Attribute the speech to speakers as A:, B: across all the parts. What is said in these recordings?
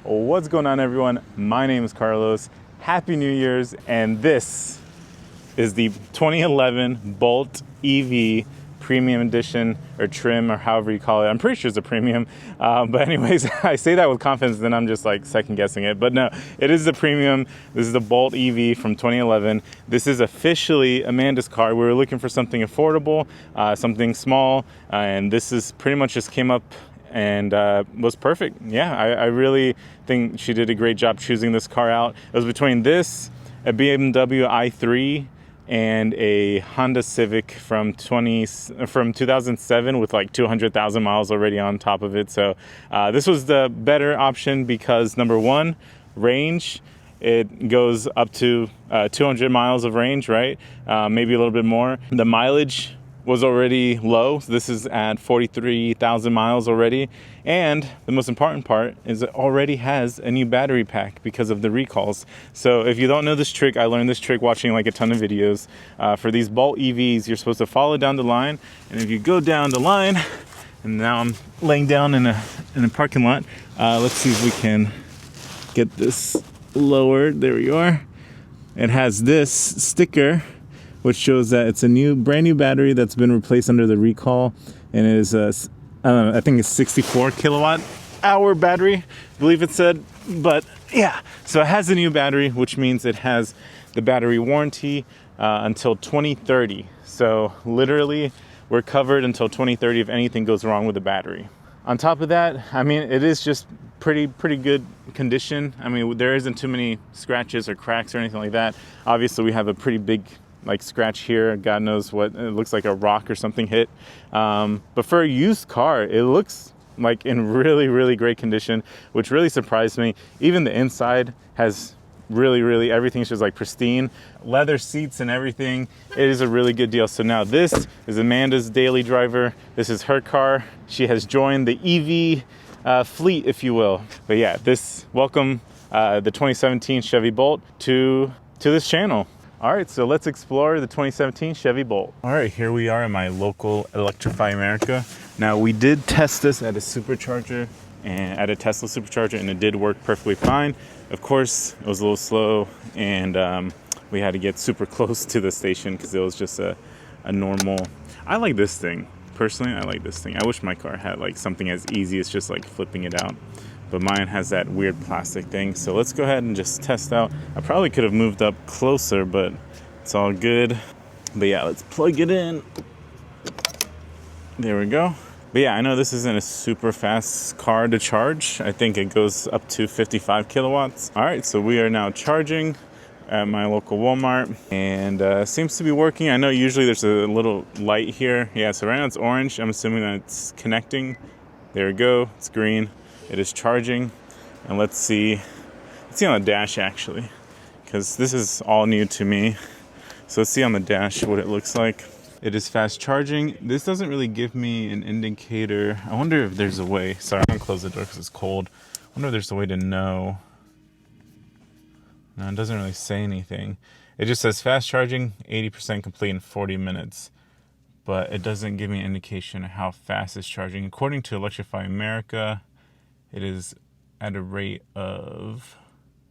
A: What's going on, everyone? My name is Carlos. Happy New Year's, and this is the 2011 Bolt EV Premium Edition, or trim, or however you call it. I'm pretty sure it's a premium, but anyways, I say that with confidence, then I'm just like second guessing it. But no, it is the premium. This is the Bolt EV from 2011. This is officially Amanda's car. We were looking for something affordable, something small, and this is pretty much just came up and was perfect. Yeah, I really think she did a great job choosing this car out. It was between this, a BMW i3, and a Honda Civic from 2007 with like 200,000 miles already on top of it. So this was the better option because, number one, range. It goes up to 200 miles of range, right? Maybe a little bit more. The mileage was already low. So this is at 43,000 miles already. And the most important part is it already has a new battery pack because of the recalls. So if you don't know this trick, I learned this trick watching like a ton of videos. For these Bolt EVs, you're supposed to follow down the line. And if you go down the line, and now I'm laying down in a parking lot. Let's see if we can get this lowered. There we are. It has this sticker which shows that it's a brand new battery that's been replaced under the recall, and it is I don't know, I think it's 64 kilowatt hour battery, I believe it said. But yeah, so it has a new battery, which means it has the battery warranty until 2030. So literally, we're covered until 2030 if anything goes wrong with the battery. On top of that, I mean, it is just pretty good condition. I mean, there isn't too many scratches or cracks or anything like that. Obviously, we have a pretty big like scratch here. God knows what, it looks like a rock or something hit. But for a used car, it looks like in really great condition, which really surprised me. Even the inside has really everything's just like pristine. Leather seats and everything. It is a really good deal. So now this is Amanda's daily driver. This is her car. She has joined the EV fleet, if you will. But yeah, welcome the 2017 Chevy Bolt to this channel. All right, so let's explore the 2017 Chevy Bolt. All right, here we are in my local Electrify America. Now, we did test this at a supercharger, and at a Tesla supercharger, and it did work perfectly fine. Of course, it was a little slow, and we had to get super close to the station because it was just a normal. I like this thing. Personally, I like this thing. I wish my car had like something as easy as just like flipping it out. But mine has that weird plastic thing. So let's go ahead and just test out. I probably could have moved up closer, but it's all good. But yeah, let's plug it in. There we go. But yeah, I know this isn't a super fast car to charge. I think it goes up to 55 kilowatts. All right, so we are now charging at my local Walmart, and seems to be working. I know usually there's a little light here. Yeah, so right now it's orange. I'm assuming that it's connecting. There we go, it's green. It is charging, and let's see on the dash actually, because this is all new to me. So let's see on the dash what it looks like. It is fast charging. This doesn't really give me an indicator. I wonder if there's a way. Sorry, I'm gonna close the door because it's cold. I wonder if there's a way to know. No, it doesn't really say anything. It just says fast charging, 80% complete in 40 minutes. But it doesn't give me an indication of how fast it's charging. According to Electrify America, it is at a rate of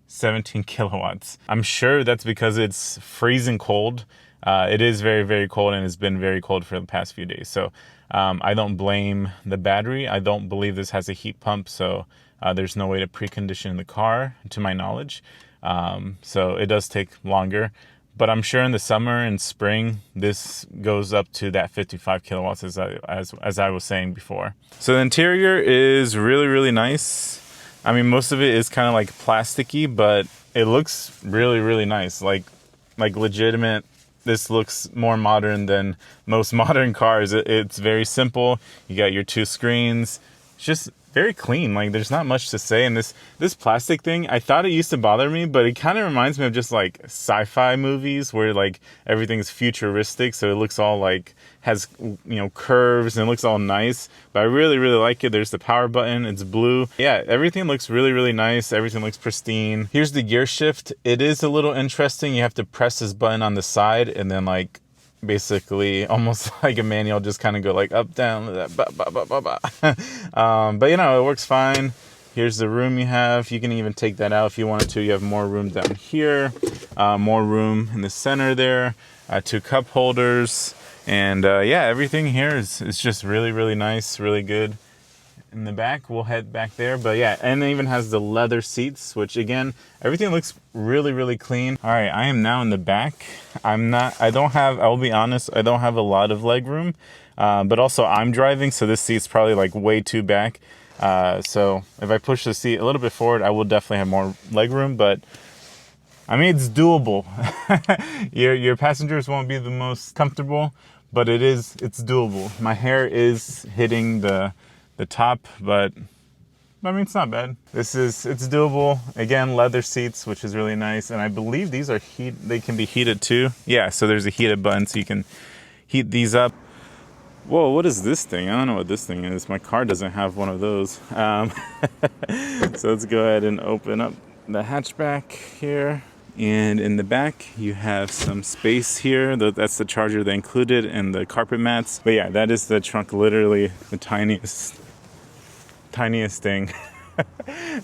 A: 17 kilowatts. I'm sure that's because it's freezing cold. It is very cold, and it's been very cold for the past few days. So I don't blame the battery. I don't believe this has a heat pump, so there's no way to precondition the car, to my knowledge. So it does take longer. But I'm sure in the summer and spring, this goes up to that 55 kilowatts as I was saying before. So the interior is really nice. I mean, most of it is kind of like plasticky, but it looks really nice. Like legitimate. This looks more modern than most modern cars. It's very simple. You got your two screens. It's just very clean. Like, there's not much to say. And this plastic thing, I thought it used to bother me, but it kind of reminds me of just like sci-fi movies where like everything's futuristic, so it looks all like has, you know, curves, and it looks all nice. But I really like it. There's the power button. It's blue. Yeah, everything looks really nice. Everything looks pristine. Here's the gear shift. It is a little interesting. You have to press this button on the side, and then like basically almost like a manual, just kind of go like up, down, but you know, it works fine. Here's the room you have. You can even take that out if you wanted to. You have more room down here, more room in the center there, 2 cup holders. And yeah, everything here is just really, really nice, really good. In the back, we'll head back there. But yeah, and it even has the leather seats, which again, everything looks really, really clean. All right, I am now in the back. I'll be honest, I don't have a lot of leg room, but also I'm driving, so this seat's probably like way too back. So if I push the seat a little bit forward, I will definitely have more leg room, but I mean, it's doable. Your passengers won't be the most comfortable, but it's doable. My hair is hitting the top, but I mean, it's not bad. It's doable. Again, leather seats, which is really nice. And I believe these are they can be heated too. Yeah, so there's a heated button, so you can heat these up. Whoa, what is this thing? I don't know what this thing is. My car doesn't have one of those. So let's go ahead and open up the hatchback here. And in the back, you have some space here. That's the charger they included and the carpet mats. But yeah, that is the trunk, literally the tiniest thing.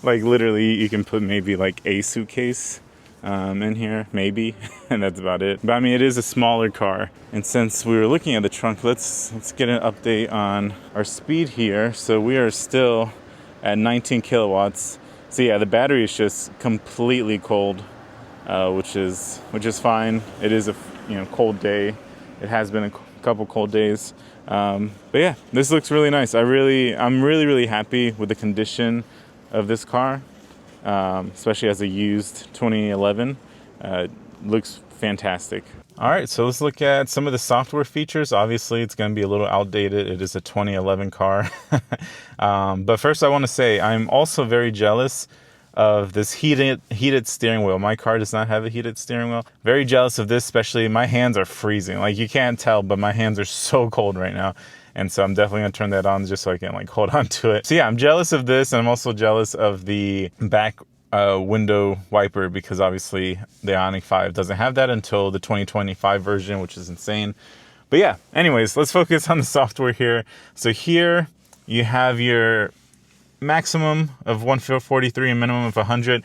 A: Like literally you can put maybe like a suitcase in here, maybe, and that's about it. But I mean, it is a smaller car. And since we were looking at the trunk, let's get an update on our speed here. So we are still at 19 kilowatts. So yeah, the battery is just completely cold, which is fine. It is a cold day. It has been a couple cold days. But yeah, this looks really nice. I'm really happy with the condition of this car, especially as a used 2011. Looks fantastic. All right, so let's look at some of the software features. Obviously, it's going to be a little outdated. It is a 2011 car. But first, I want to say I'm also very jealous of this heated steering wheel. My car does not have a heated steering wheel. Very jealous of this, especially my hands are freezing. Like, you can't tell, but my hands are so cold right now. And so I'm definitely gonna turn that on just so I can like hold on to it. So yeah, I'm jealous of this, and I'm also jealous of the back window wiper, because obviously the Ioniq 5 doesn't have that until the 2025 version, which is insane. But yeah, anyways, let's focus on the software here. So here you have your maximum of 143 and minimum of 100.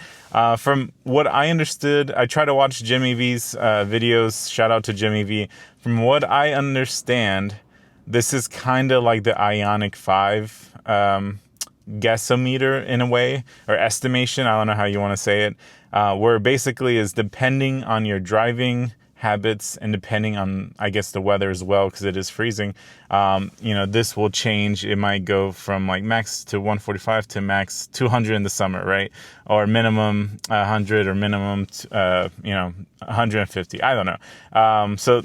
A: From what I understood, I try to watch Jimmy V's videos. Shout out to Jimmy V. From what I understand, this is kind of like the Ioniq 5 guessometer in a way, or estimation. I don't know how you want to say it, where basically is depending on your driving habits and depending on, I guess, the weather as well, because it is freezing. This will change. It might go from like max to 145 to max 200 in the summer, right? Or minimum 100 or minimum 150. I don't know. So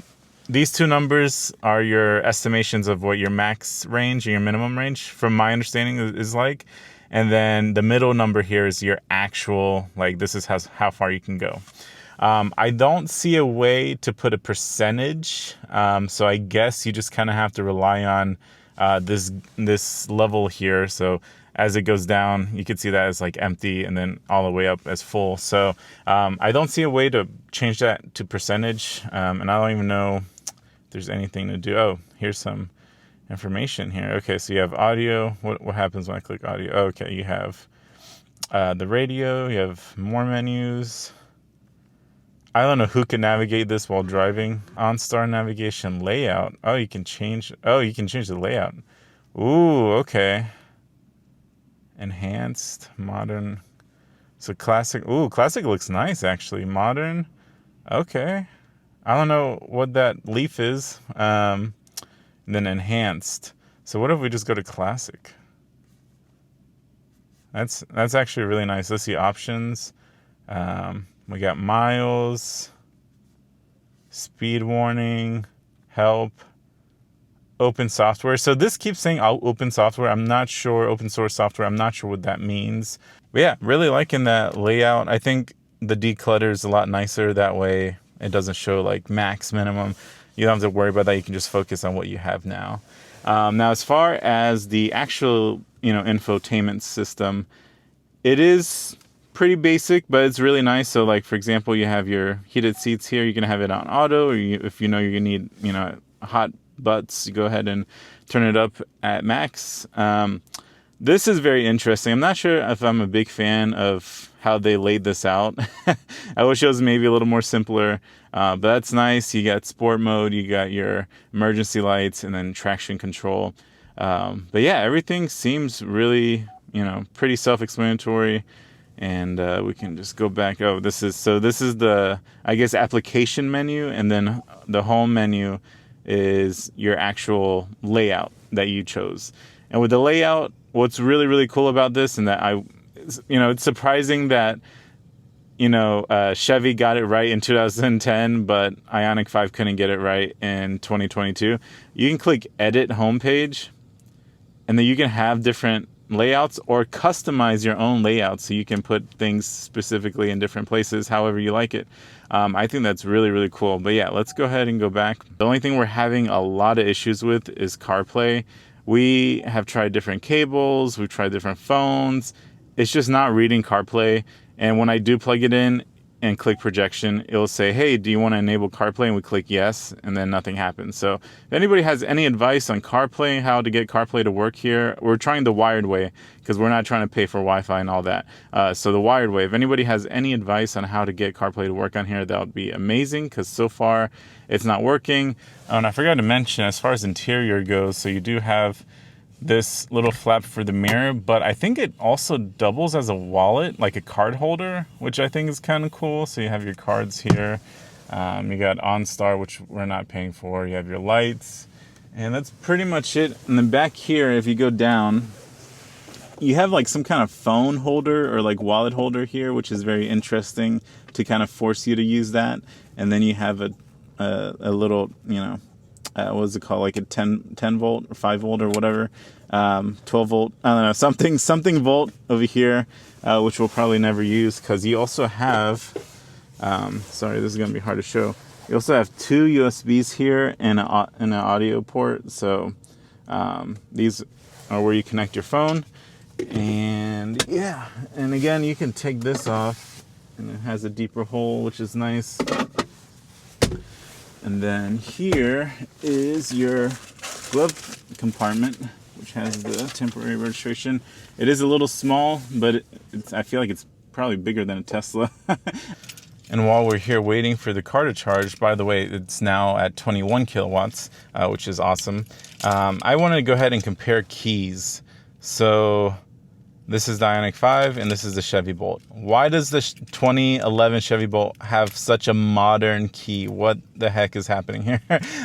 A: these two numbers are your estimations of what your max range and your minimum range, from my understanding, is like. And then the middle number here is your actual, like, this is how far you can go. I don't see a way to put a percentage, so I guess you just kind of have to rely on this level here. So as it goes down, you can see that as like empty, and then all the way up as full. So I don't see a way to change that to percentage, and I don't even know if there's anything to do. Oh, here's some information here. Okay, so you have audio. What happens when I click audio? Okay, you have the radio. You have more menus. I don't know who can navigate this while driving. OnStar navigation layout. Oh, you can change the layout. Ooh, okay. Enhanced, modern. So classic. Ooh, classic looks nice actually. Modern. Okay. I don't know what that leaf is. And then enhanced. So what if we just go to classic? That's actually really nice. Let's see options. We got miles, speed warning, help, open software. So this keeps saying open software. I'm not sure, open source software. I'm not sure what that means. But yeah, really liking that layout. I think the declutter is a lot nicer that way. It doesn't show like max, minimum. You don't have to worry about that. You can just focus on what you have now. Now, as far as the actual, infotainment system, it is pretty basic, but it's really nice. So like, for example, you have your heated seats here. You can have it on auto, or if you're gonna need, hot butts, you go ahead and turn it up at max. this is very interesting. I'm not sure if I'm a big fan of how they laid this out. I wish it was maybe a little more simpler, but that's nice. You got sport mode, you got your emergency lights, and then traction control. But yeah, everything seems really, pretty self-explanatory. And we can just go back. Oh, this is the, I guess, application menu, and then the home menu is your actual layout that you chose. And with the layout, what's really, really cool about this, and that it's surprising that, Chevy got it right in 2010, but Ioniq 5 couldn't get it right in 2022. You can click Edit Homepage, and then you can have different layouts or customize your own layout, so you can put things specifically in different places however you like it. I think that's really, really cool. But yeah, let's go ahead and go back. The only thing we're having a lot of issues with is CarPlay. We have tried different cables, we've tried different phones. It's just not reading CarPlay. And when I do plug it in and click projection, it'll say, hey, do you want to enable CarPlay? And we click yes, and then nothing happens. So if anybody has any advice on CarPlay, how to get CarPlay to work here, we're trying the wired way because we're not trying to pay for Wi-Fi and all that. So the wired way, if anybody has any advice on how to get CarPlay to work on here, that would be amazing, because so far it's not working. And I forgot to mention, as far as interior goes, so you do have this little flap for the mirror, but I think it also doubles as a wallet, like a card holder, which I think is kind of cool. So you have your cards here. You got OnStar, which we're not paying for. You have your lights, and that's pretty much it. And then back here, if you go down, you have like some kind of phone holder or like wallet holder here, which is very interesting to kind of force you to use that. And then you have a little, what is it called? Like a 10 volt or 5 volt or whatever, 12 volt, I don't know, something volt over here, which we'll probably never use, because you also have, sorry, this is going to be hard to show. You also have 2 USBs here and an audio port. So these are where you connect your phone. And yeah, and again, you can take this off, and it has a deeper hole, which is nice. And then here is your glove compartment, which has the temporary registration. It is a little small, but I feel like it's probably bigger than a Tesla. And while we're here waiting for the car to charge, by the way, it's now at 21 kilowatts, which is awesome. I wanted to go ahead and compare keys. So this is the Ioniq 5, and this is the Chevy Bolt. Why does the 2011 Chevy Bolt have such a modern key? What the heck is happening here?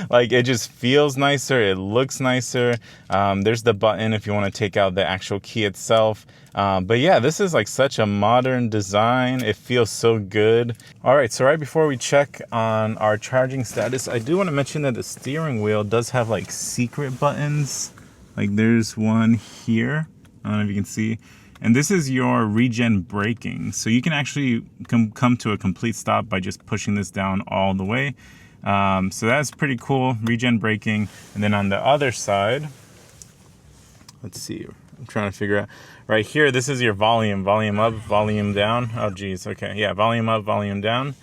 A: Like, it just feels nicer. It looks nicer. There's the button if you want to take out the actual key itself. But yeah, this is like such a modern design. It feels so good. All right, so right before we check on our charging status, I do want to mention that the steering wheel does have like secret buttons. Like there's one here. I don't know if you can see. And this is your regen braking. So you can actually come to a complete stop by just pushing this down all the way. So that's pretty cool, regen braking. And then on the other side, let's see, I'm trying to figure out. Right here, this is your volume up, volume down. Oh geez, okay, yeah, volume up, volume down.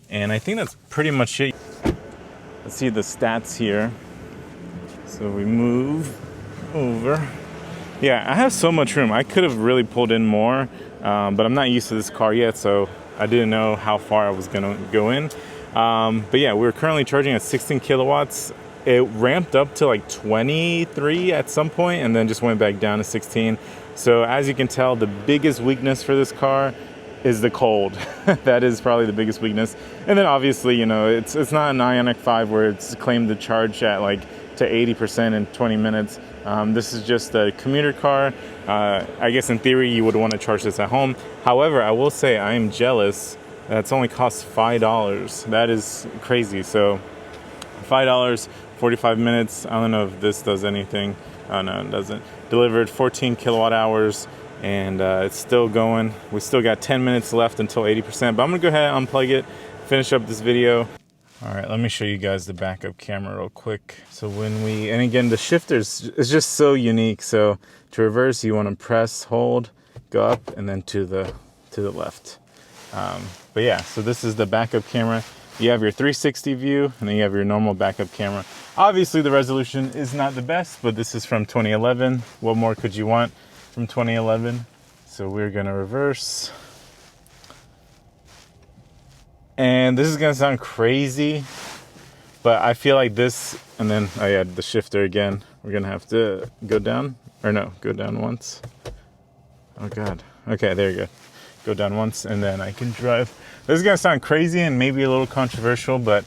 A: And I think that's pretty much it. Let's see the stats here. So we move over. Yeah, I have so much room. I could have really pulled in more, but I'm not used to this car yet, so I didn't know how far I was gonna go in. But yeah, we're currently charging at 16 kilowatts. It ramped up to like 23 at some point, and then just went back down to 16. So as you can tell, the biggest weakness for this car is the cold. That is probably the biggest weakness. And then obviously, it's not an Ioniq 5 where it's claimed to charge at like to 80% in 20 minutes. This is just a commuter car. I guess in theory you would want to charge this at home. However, I will say I am jealous that it's only cost $5. That is crazy. So $5, 45 minutes. I don't know if this does anything. Oh no, it doesn't. Delivered 14 kilowatt hours, and it's still going. We still got 10 minutes left until 80%, but I'm gonna go ahead and unplug it, finish up this video. All right, let me show you guys the backup camera real quick. So and again, the shifter is just so unique. So to reverse, you want to press, hold, go up, and then to the left. But yeah, so this is the backup camera. You have your 360 view, and then you have your normal backup camera. Obviously, the resolution is not the best, but this is from 2011. What more could you want? from 2011. So we're gonna reverse. And this is gonna sound crazy, but I feel like this, and then I add the shifter again. We're gonna have to go down, or no, go down once. Oh God, okay, there you go. Go down once and then I can drive. This is gonna sound crazy and maybe a little controversial, but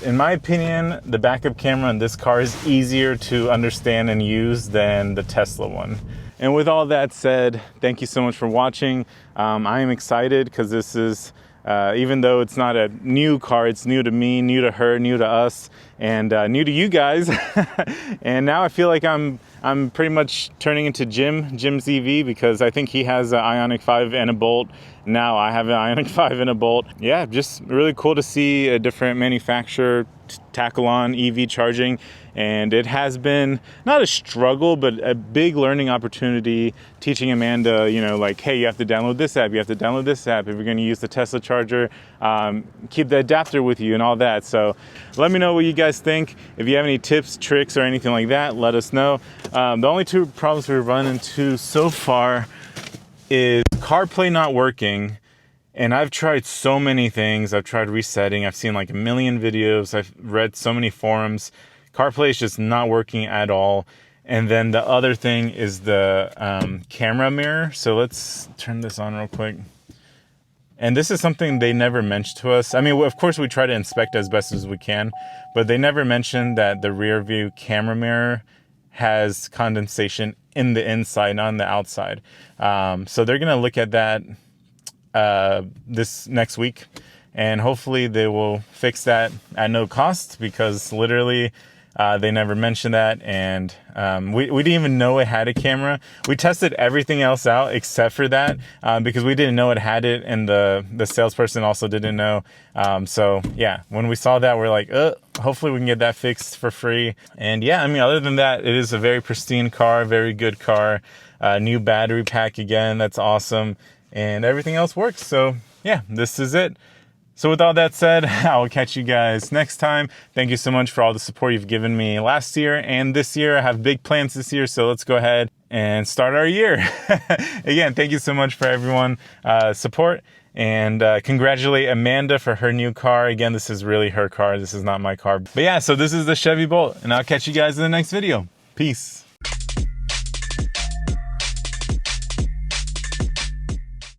A: in my opinion, the backup camera in this car is easier to understand and use than the Tesla one. And with all that said, thank you so much for watching. I am excited because this is, even though it's not a new car, it's new to me, new to her, new to us, and new to you guys. And now I feel like I'm pretty much turning into Jim's EV, because I think he has an Ioniq 5 and a Bolt. Now I have an Ioniq 5 and a Bolt. Yeah, just really cool to see a different manufacturer tackle on EV charging. And it has been not a struggle, but a big learning opportunity, teaching Amanda, you know, like, hey, you have to download this app, you have to download this app. If you're gonna use the Tesla charger, keep the adapter with you and all that. So let me know what you guys think. If you have any tips, tricks, or anything like that, let us know. The only two problems we've run into so far is CarPlay not working. And I've tried so many things. I've tried resetting. I've seen like a million videos. I've read so many forums. CarPlay is just not working at all. And then the other thing is the camera mirror. So let's turn this on real quick. And this is something they never mentioned to us. I mean, of course, we try to inspect as best as we can, but they never mentioned that the rear view camera mirror has condensation in the inside, not on the outside. So they're going to look at that this next week, and hopefully they will fix that at no cost, because literally they never mentioned that. And we didn't even know it had a camera. We tested everything else out except for that, because we didn't know it had it, and the salesperson also didn't know. So yeah, when we saw that, we're like, hopefully we can get that fixed for free. And yeah, I mean, other than that, it is a very pristine car, very good car. New battery pack again, that's awesome. And everything else works. So yeah, this is it. So with all that said, I will catch you guys next time. Thank you so much for all the support you've given me last year and this year. I have big plans this year, so let's go ahead and start our year. Again, thank you so much for everyone support, and congratulate Amanda for her new car. Again, this is really her car. This is not my car. But yeah, so this is the Chevy Bolt, and I'll catch you guys in the next video. Peace.